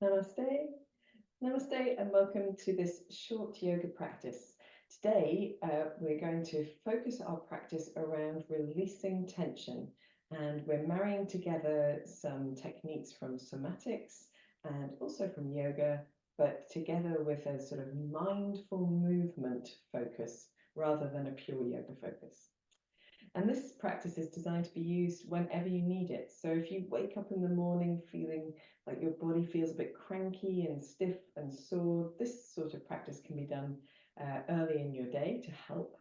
Namaste. Namaste and welcome to this short yoga practice. Today, we're going to focus our practice around releasing tension, and we're marrying together some techniques from somatics and also from yoga, but together with a sort of mindful movement focus rather than a pure yoga focus. And this practice is designed to be used whenever you need it. So if you wake up in the morning feeling like your body feels a bit cranky and stiff and sore, this sort of practice can be done early in your day to help.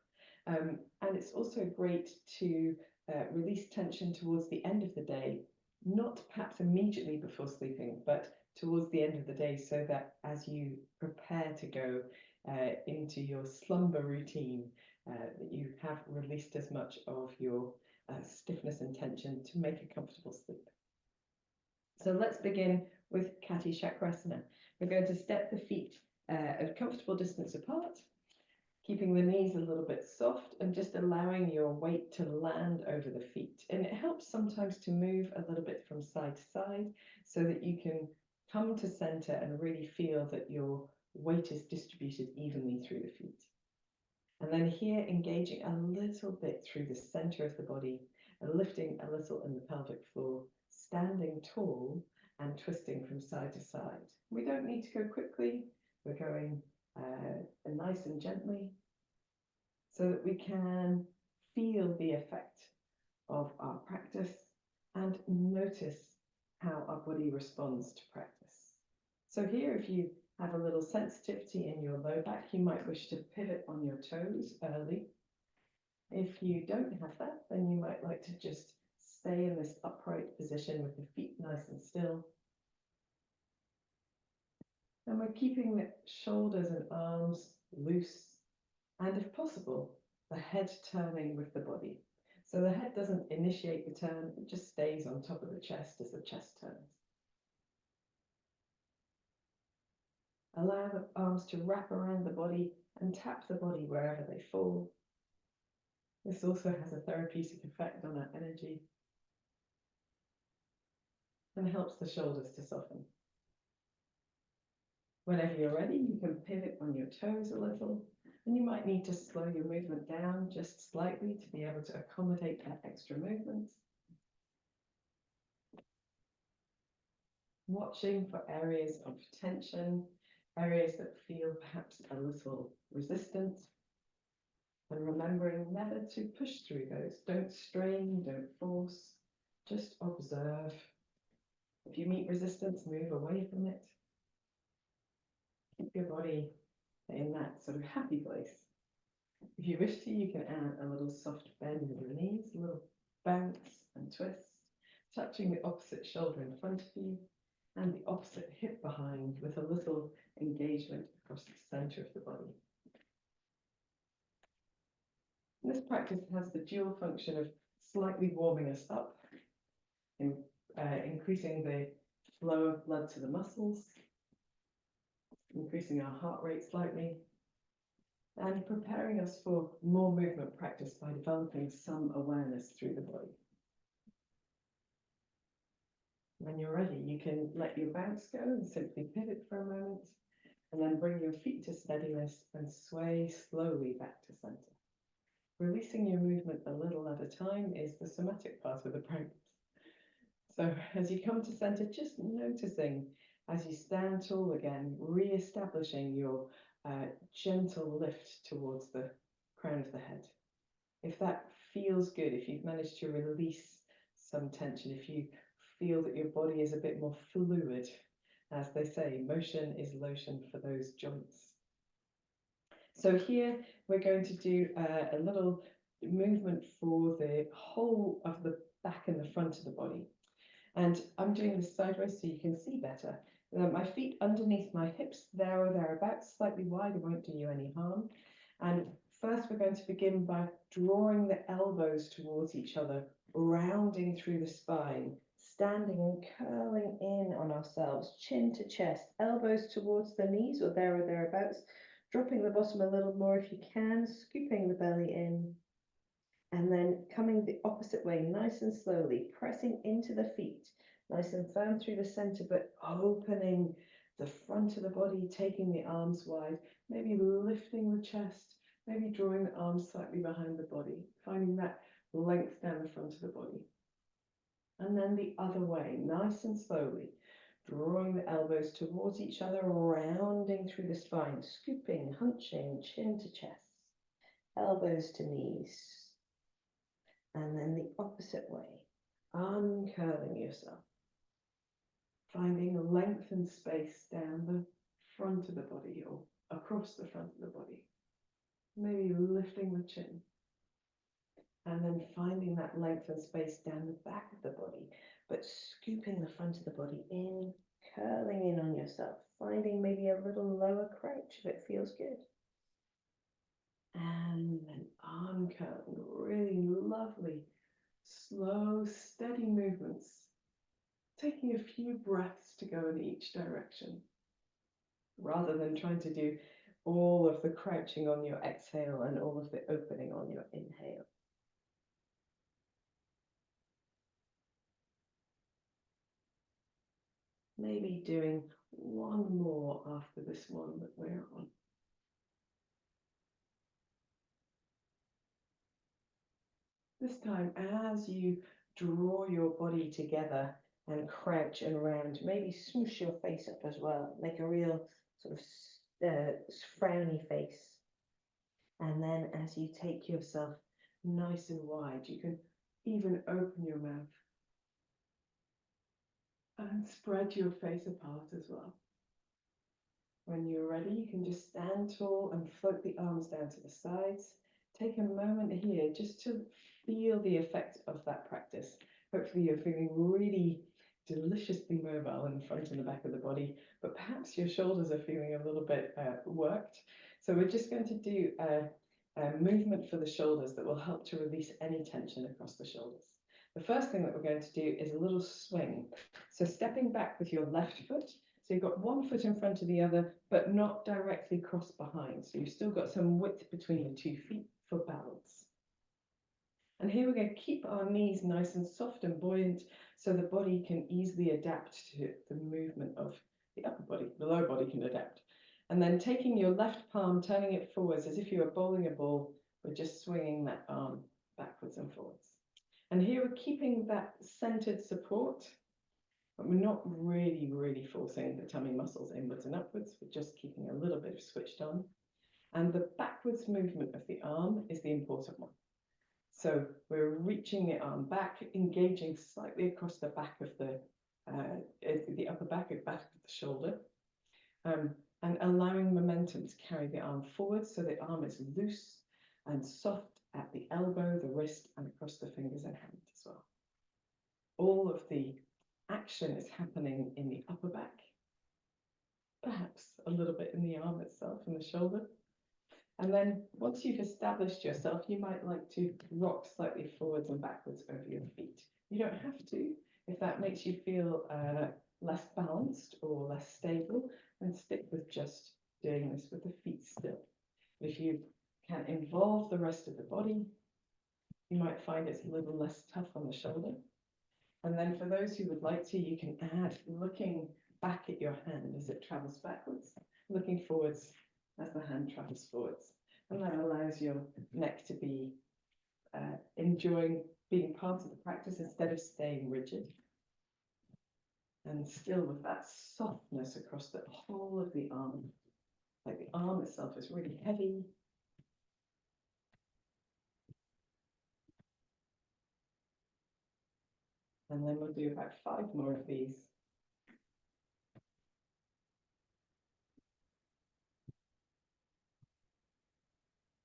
And it's also great to release tension towards the end of the day, not perhaps immediately before sleeping, but towards the end of the day, so that as you prepare to go into your slumber routine, that you have released as much of your stiffness and tension to make a comfortable sleep. So let's begin with Kati Chakrasana. We're going to step the feet at a comfortable distance apart, keeping the knees a little bit soft and just allowing your weight to land over the feet. And it helps sometimes to move a little bit from side to side so that you can come to center and really feel that your weight is distributed evenly through the feet. And then here, engaging a little bit through the center of the body and lifting a little in the pelvic floor, standing tall and twisting from side to side. We don't need to go quickly. We're going nice and gently so that we can feel the effect of our practice and notice how our body responds to practice. So here, if you have a little sensitivity in your low back, you might wish to pivot on your toes early. If you don't have that, then you might like to just stay in this upright position with the feet nice and still. And we're keeping the shoulders and arms loose, and if possible, the head turning with the body. So the head doesn't initiate the turn, it just stays on top of the chest as the chest turns. Allow the arms to wrap around the body and tap the body wherever they fall. This also has a therapeutic effect on our energy and helps the shoulders to soften. Whenever you're ready, you can pivot on your toes a little, and you might need to slow your movement down just slightly to be able to accommodate that extra movement. Watching for areas of tension, areas that feel perhaps a little resistant, and remembering never to push through those. Don't strain, don't force, just observe. If you meet resistance, move away from it. Keep your body in that sort of happy place. If you wish to, you can add a little soft bend with your knees, a little bounce and twist, touching the opposite shoulder in front of you and the opposite hip behind, with a little engagement across the center of the body. This practice has the dual function of slightly warming us up, increasing the flow of blood to the muscles, increasing our heart rate slightly, and preparing us for more movement practice by developing some awareness through the body. When you're ready, you can let your bounce go and simply pivot for a moment, and then bring your feet to steadiness and sway slowly back to center. Releasing your movement a little at a time is the somatic part of the practice. So as you come to center, just noticing as you stand tall again, re-establishing your gentle lift towards the crown of the head. If that feels good, if you've managed to release some tension, if you feel that your body is a bit more fluid, as they say, motion is lotion for those joints. So here we're going to do a little movement for the whole of the back and the front of the body. And I'm doing this sideways so you can see better. My feet underneath my hips, there or thereabouts, slightly wide, it won't do you any harm. And first we're going to begin by drawing the elbows towards each other, rounding through the spine, standing and curling in on ourselves, chin to chest, elbows towards the knees or thereabouts, dropping the bottom a little more if you can, scooping the belly in, and then coming the opposite way, nice and slowly, pressing into the feet, nice and firm through the center, but opening the front of the body, taking the arms wide, maybe lifting the chest, maybe drawing the arms slightly behind the body, finding that length down the front of the body. And then the other way, nice and slowly, drawing the elbows towards each other, rounding through the spine, scooping, hunching, chin to chest, elbows to knees. And then the opposite way, uncurling yourself, finding length and space down the front of the body or across the front of the body. Maybe lifting the chin. And then finding that length and space down the back of the body, but scooping the front of the body in, curling in on yourself, finding maybe a little lower crouch if it feels good. And then uncurling, really lovely, slow, steady movements, taking a few breaths to go in each direction, rather than trying to do all of the crouching on your exhale and all of the opening on your inhale. Maybe doing one more after this one that we're on. This time, as you draw your body together and crouch and round, maybe smoosh your face up as well. Make a real sort of frowny face. And then as you take yourself nice and wide, you can even open your mouth and spread your face apart as well. When you're ready, you can just stand tall and float the arms down to the sides. Take a moment here just to feel the effect of that practice. Hopefully you're feeling really deliciously mobile in the front and the back of the body, but perhaps your shoulders are feeling a little bit worked. So we're just going to do a movement for the shoulders that will help to release any tension across the shoulders. The first thing that we're going to do is a little swing. So stepping back with your left foot. So you've got one foot in front of the other, but not directly cross behind. So you've still got some width between the 2 feet for balance. And here we're going to keep our knees nice and soft and buoyant so the body can easily adapt to the movement of the upper body. The lower body can adapt. And then taking your left palm, turning it forwards as if you were bowling a ball, we're just swinging that arm backwards and forwards. And here we're keeping that centered support, but we're not really forcing the tummy muscles inwards and upwards. We're just keeping a little bit of switched on. And the backwards movement of the arm is the important one. So we're reaching the arm back, engaging slightly across the back of the upper back of the shoulder, and allowing momentum to carry the arm forward so the arm is loose and soft at the elbow, the wrist, and across the fingers and hand as well. All of the action is happening in the upper back, perhaps a little bit in the arm itself and the shoulder. And then once you've established yourself, you might like to rock slightly forwards and backwards over your feet. You don't have to. If that makes you feel less balanced or less stable, then stick with just doing this with the feet still. If you can involve the rest of the body, you might find it's a little less tough on the shoulder. And then for those who would like to, you can add looking back at your hand as it travels backwards, looking forwards as the hand travels forwards. And that allows your neck to be enjoying being part of the practice instead of staying rigid. And still with that softness across the whole of the arm. Like the arm itself is really heavy. And then we'll do about 5 more of these.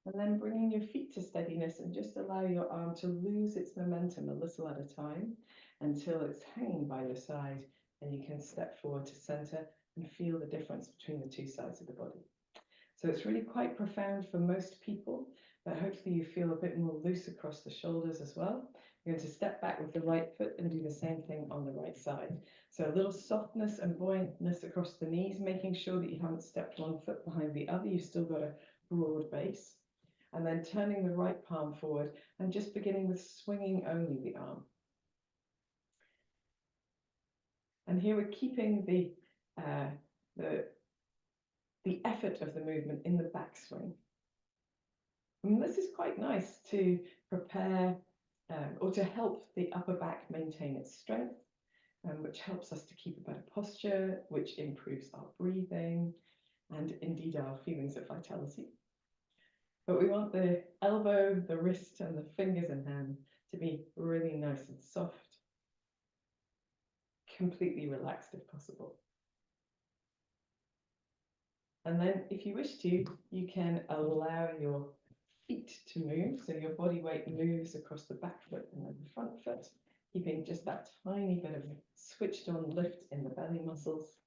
And then bringing your feet to steadiness and just allow your arm to lose its momentum a little at a time until it's hanging by your side and you can step forward to center and feel the difference between the 2 sides of the body. So it's really quite profound for most people, but hopefully you feel a bit more loose across the shoulders as well. You're going to step back with the right foot and do the same thing on the right side. So a little softness and buoyantness across the knees, making sure that you haven't stepped one foot behind the other. You've still got a broad base. And then turning the right palm forward and just beginning with swinging only the arm. And here we're keeping the the effort of the movement in the backswing. And this is quite nice to prepare or to help the upper back maintain its strength, which helps us to keep a better posture, which improves our breathing and indeed our feelings of vitality. But we want the elbow, the wrist, and the fingers and hand to be really nice and soft, completely relaxed if possible. And then if you wish to, you can allow your feet to move. So your body weight moves across the back foot and then the front foot, keeping just that tiny bit of switched on lift in the belly muscles.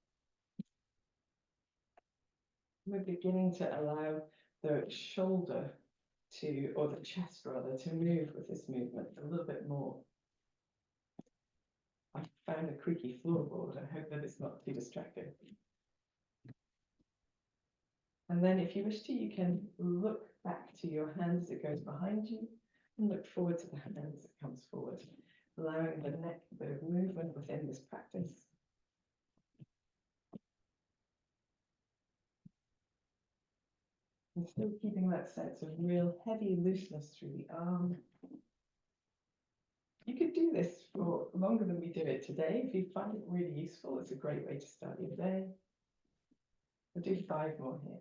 We're beginning to allow the shoulder to, or the chest rather, to move with this movement a little bit more. I found a creaky floorboard. I hope that it's not too distracting. And then if you wish to, you can look back to your hand as it goes behind you and look forward to the hand as it comes forward, allowing the neck a bit of movement within this practice. And still keeping that sense of real heavy looseness through the arm. You could do this for longer than we do it today. If you find it really useful, it's a great way to start your day. We'll do 5 more here.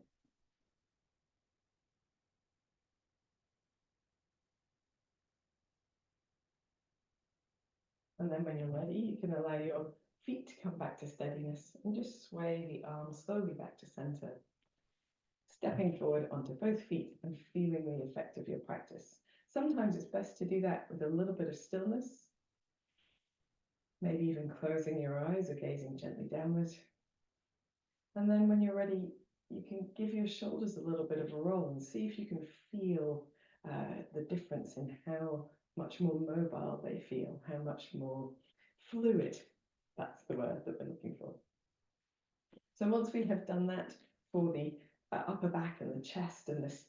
And then when you're ready, you can allow your feet to come back to steadiness and just sway the arms slowly back to center. Stepping forward onto both feet and feeling the effect of your practice. Sometimes it's best to do that with a little bit of stillness, maybe even closing your eyes or gazing gently downward. And then when you're ready, you can give your shoulders a little bit of a roll and see if you can feel the difference in how much more mobile they feel, how much more fluid, that's the word that we're looking for. So once we have done that for the upper back and the chest and this,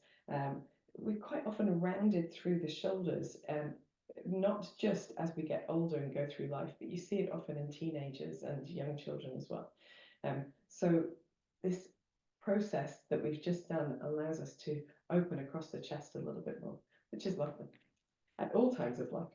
we're quite often rounded through the shoulders, not just as we get older and go through life, but you see it often in teenagers and young children as well. So this process that we've just done allows us to open across the chest a little bit more, which is lovely at all times of life.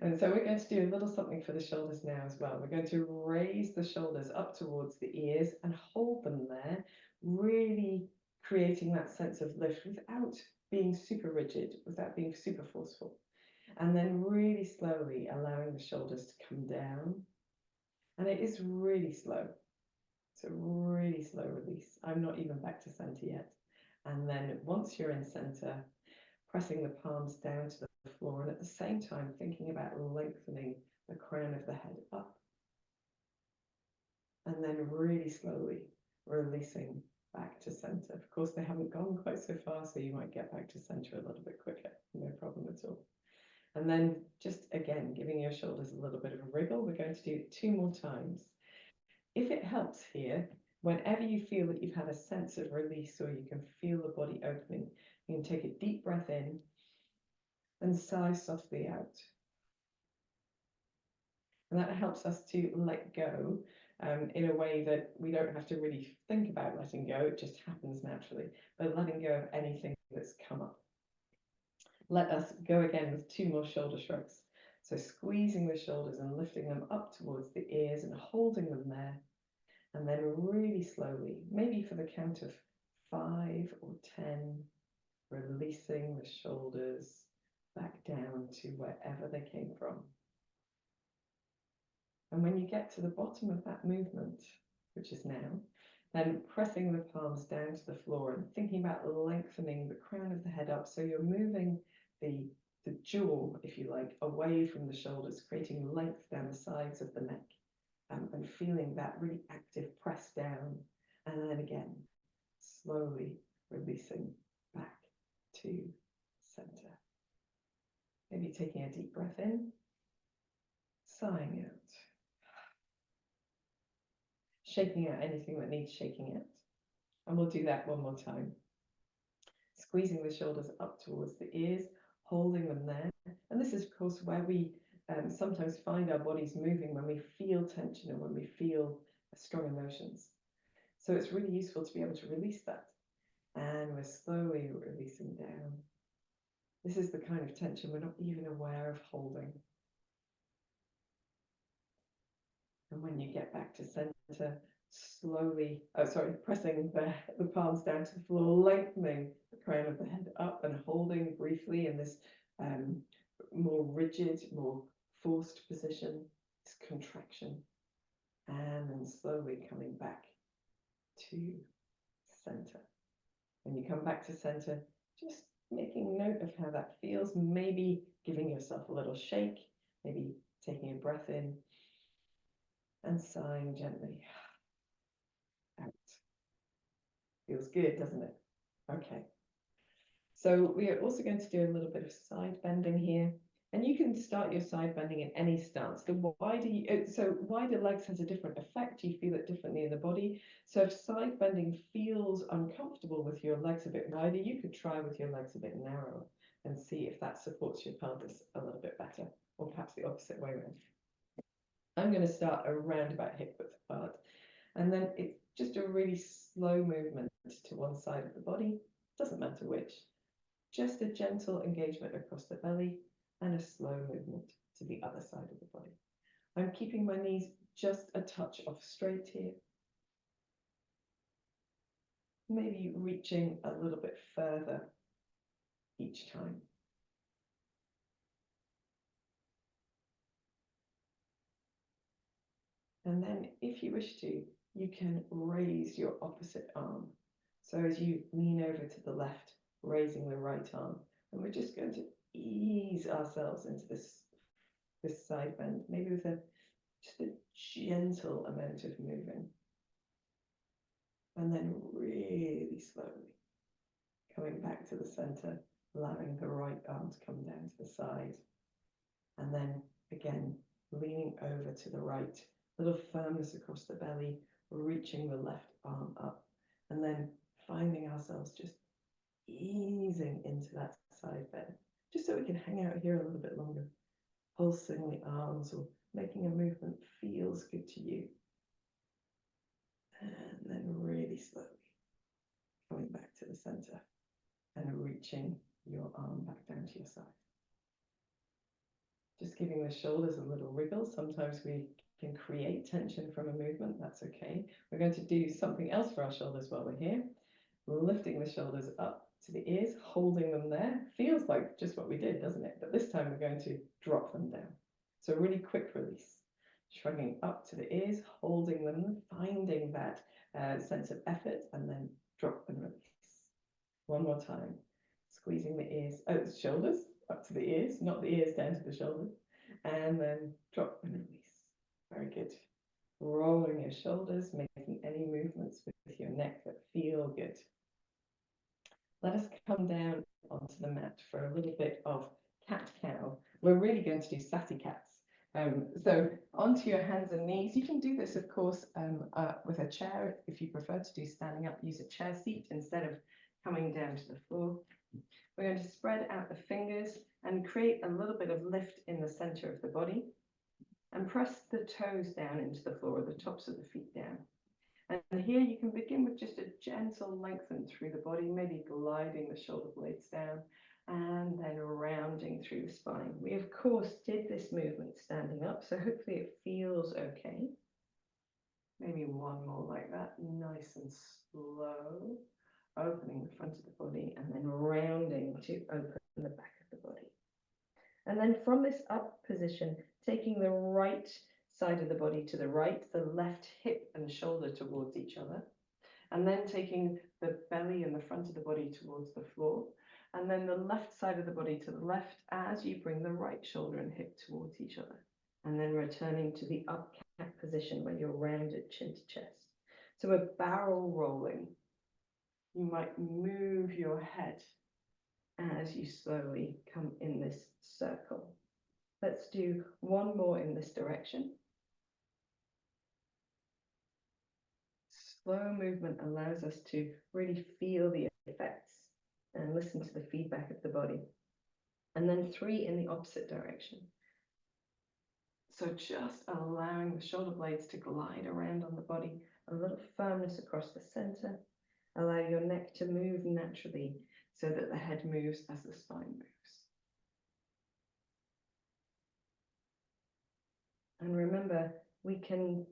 And so we're going to do a little something for the shoulders now as well. We're going to raise the shoulders up towards the ears and hold them there, really creating that sense of lift without being super rigid, without being super forceful. And then really slowly allowing the shoulders to come down. And it is really slow. It's a really slow release. I'm not even back to center yet. And then once you're in center, pressing the palms down to the floor and at the same time thinking about lengthening the crown of the head up. And then really slowly releasing back to center. Of course, they haven't gone quite so far, so you might get back to center a little bit quicker. No problem at all. And then just again, giving your shoulders a little bit of a wriggle. We're going to do it 2 more times. If it helps here, whenever you feel that you've had a sense of release or you can feel the body opening, you can take a deep breath in and sigh softly out. And that helps us to let go in a way that we don't have to really think about letting go. It just happens naturally, but letting go of anything that's come up. Let us go again with 2 more shoulder shrugs. So squeezing the shoulders and lifting them up towards the ears and holding them there. And then really slowly, maybe for the count of 5 or 10, releasing the shoulders back down to wherever they came from. And when you get to the bottom of that movement, which is now, then pressing the palms down to the floor and thinking about lengthening the crown of the head up. So you're moving the jaw, if you like, away from the shoulders, creating length down the sides of the neck, and feeling that really active press down. And then again, slowly releasing back to center. Maybe taking a deep breath in, sighing out. Shaking out anything that needs shaking out. And we'll do that 1 more time. Squeezing the shoulders up towards the ears, holding them there. And this is, of course, where we sometimes find our bodies moving when we feel tension or when we feel strong emotions. So it's really useful to be able to release that. And we're slowly releasing down. This is the kind of tension we're not even aware of holding. And when you get back to center, slowly, pressing the palms down to the floor, lengthening the crown of the head up and holding briefly in this more rigid, more forced position, this contraction, and then slowly coming back to center. When you come back to center, just making note of how that feels, maybe giving yourself a little shake, maybe taking a breath in and sighing gently out. Feels good, doesn't it? Okay. So we are also going to do a little bit of side bending here. And you can start your side bending in any stance. The wider legs has a different effect. You feel it differently in the body. So if side bending feels uncomfortable with your legs a bit wider, you could try with your legs a bit narrower and see if that supports your pelvis a little bit better, or perhaps the opposite way around. I'm going to start around about hip width apart. And then it's just a really slow movement to one side of the body. Doesn't matter which. Just a gentle engagement across the belly and a slow movement to the other side of the body. I'm keeping my knees just a touch off straight here. Maybe reaching a little bit further each time. And then if you wish to, you can raise your opposite arm. So as you lean over to the left, raising the right arm. And we're just going to ease ourselves into this side bend, maybe with just a gentle amount of moving. And then really slowly coming back to the center, allowing the right arm to come down to the side. And then again, leaning over to the right, a little firmness across the belly, reaching the left arm up, and then finding ourselves just easing into that side bend, just so we can hang out here a little bit longer, pulsing the arms or making a movement feels good to you. And then really slowly coming back to the center and reaching your arm back down to your side. Just giving the shoulders a little wriggle. Sometimes we can create tension from a movement. That's okay. We're going to do something else for our shoulders while we're here. Lifting the shoulders up to the ears, holding them there. Feels like just what we did, doesn't it? But this time we're going to drop them down. So a really quick release. Shrugging up to the ears, holding them, finding that sense of effort, and then drop and release. One more time. Squeezing the ears, shoulders up to the ears, not the ears down to the shoulders, and then drop and release. Very good. Rolling your shoulders, making any movements with your neck that feel good. Let us come down onto the mat for a little bit of cat-cow. We're really going to do sassy cats. So onto your hands and knees. You can do this, of course, with a chair. If you prefer to do standing up, use a chair seat instead of coming down to the floor. We're going to spread out the fingers and create a little bit of lift in the center of the body, and press the toes down into the floor, the tops of the feet down. And here you can begin with just a gentle lengthen through the body, maybe gliding the shoulder blades down and then rounding through the spine. We, of course, did this movement standing up, so hopefully it feels okay. Maybe one more like that, nice and slow. Opening the front of the body and then rounding to open the back of the body. And then from this up position, taking the right side of the body to the right, the left hip and shoulder towards each other, and then taking the belly and the front of the body towards the floor, and then the left side of the body to the left as you bring the right shoulder and hip towards each other, and then returning to the up cat position where you're rounded chin to chest. So we're barrel rolling. You might move your head as you slowly come in this circle. Let's do one more in this direction. Slow movement allows us to really feel the effects and listen to the feedback of the body. And then 3 in the opposite direction. So just allowing the shoulder blades to glide around on the body, a little firmer roundness across the center. Allow your neck to move naturally so that the head moves as the spine moves. And remember, we can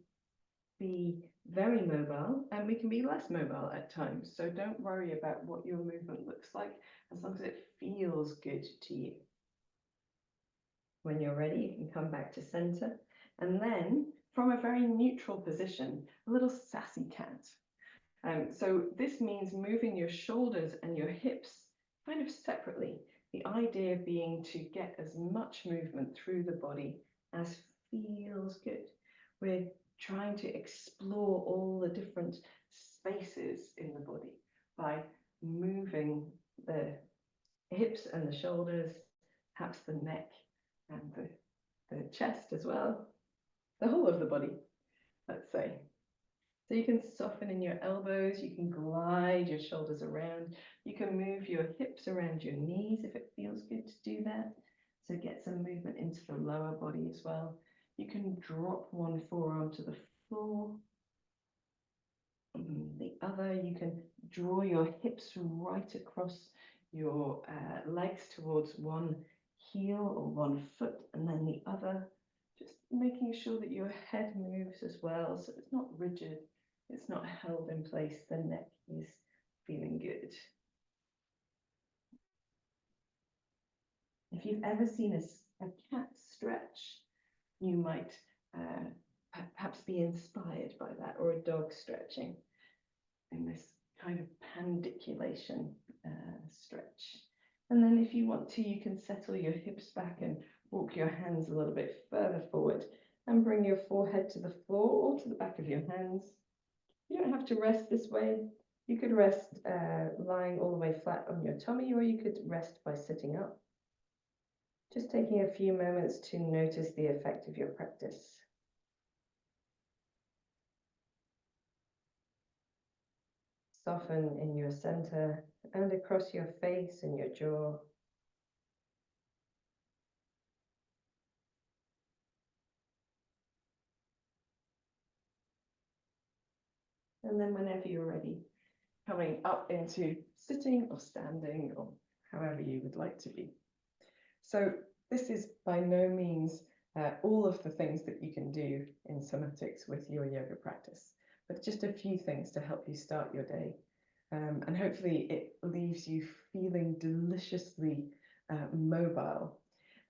be very mobile and we can be less mobile at times. So don't worry about what your movement looks like as long as it feels good to you. When you're ready, you can come back to center and then from a very neutral position, a little sassy cat. So this means moving your shoulders and your hips kind of separately. The idea being to get as much movement through the body as feels good. We're trying to explore all the different spaces in the body by moving the hips and the shoulders, perhaps the neck and the chest as well, the whole of the body, let's say. So you can soften in your elbows, you can glide your shoulders around, you can move your hips around your knees if it feels good to do that. So get some movement into the lower body as well. You can drop one forearm to the floor. The other, you can draw your hips right across your legs towards one heel or one foot, and then the other, just making sure that your head moves as well, so it's not rigid, it's not held in place, the neck is feeling good. If you've ever seen a cat stretch, you might perhaps be inspired by that, or a dog stretching in this kind of pandiculation stretch. And then if you want to, you can settle your hips back and walk your hands a little bit further forward and bring your forehead to the floor or to the back of your hands. You don't have to rest this way. You could rest lying all the way flat on your tummy, or you could rest by sitting up. Just taking a few moments to notice the effect of your practice. Soften in your center and across your face and your jaw. And then whenever you're ready, coming up into sitting or standing or however you would like to be. So this is by no means all of the things that you can do in somatics with your yoga practice, but just a few things to help you start your day. And hopefully it leaves you feeling deliciously mobile.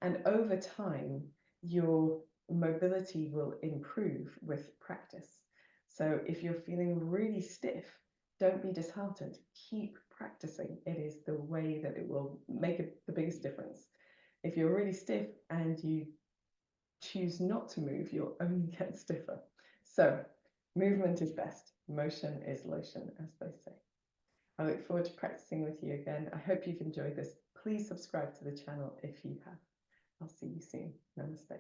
And over time, your mobility will improve with practice. So if you're feeling really stiff, don't be disheartened. Keep practicing. It is the way that it will make the biggest difference. If you're really stiff and you choose not to move, you'll only get stiffer. So movement is best. Motion is lotion, as they say. I look forward to practicing with you again. I hope you've enjoyed this. Please subscribe to the channel if you have. I'll see you soon. Namaste.